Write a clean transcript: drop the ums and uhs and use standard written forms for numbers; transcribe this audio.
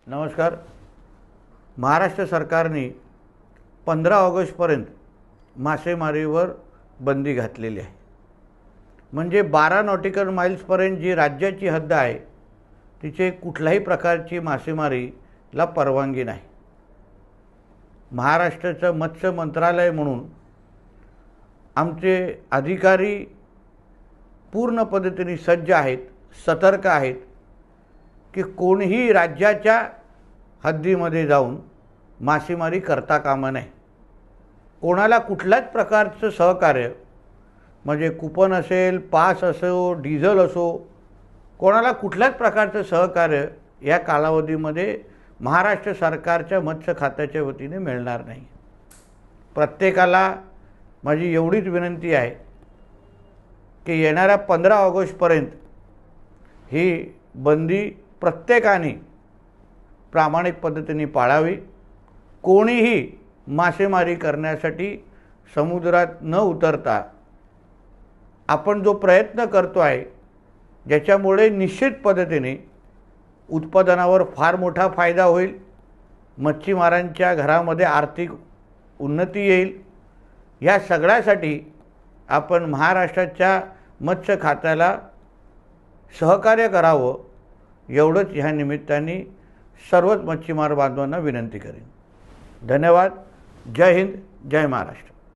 नमस्कार। महाराष्ट्र सरकारने 15 ऑगस्टपर्यंत मासेमारीवर बंदी घातलेली आहे। म्हणजे 12 नॉटिकल माइल्सपर्यंत जी राज्याची हद्द आहे तिचे कुठल्याही प्रकारची मासेमारीला परवानगी नाही। महाराष्ट्राचं मत्स्य मंत्रालय म्हणून आमचे अधिकारी पूर्ण पद्धतीने सज्ज आहेत, सतर्क आहेत की कोणीही राज्याच्या हद्दीमध्ये जाऊन मासेमारी करता कामा नये। कोणाला कुठल्याच प्रकारचं सहकार्य म्हणजे कुपन असेल, पास असो, डिझेल असो, कोणाला कुठल्याच प्रकारचं सहकार्य या कालावधीमध्ये महाराष्ट्र सरकारच्या मत्स्य खात्याच्या वतीने मिळणार नाही। प्रत्येकाला माझी एवढीच विनंती आहे की येणाऱ्या 15 ऑगस्टपर्यंत ही बंदी प्रत्येकाने प्रामाणिक पद्धतीने पाळावी। कोणीही मासेमारी करण्यासाठी समुद्रात न उतरता आपण जो प्रयत्न करतो आहे ज्याच्यामुळे निश्चित पद्धतीने उत्पादनावर फार मोठा फायदा होईल, मच्छीमारांच्या घरामध्ये आर्थिक उन्नती येईल, या सगळ्यासाठी आपण महाराष्ट्राच्या मत्स्य खात्याला सहकार्य करावं एवढंच ह्या निमित्ताने सर्वच मच्छीमार बांधवांना विनंती करेन। धन्यवाद। जय हिंद, जय महाराष्ट्र।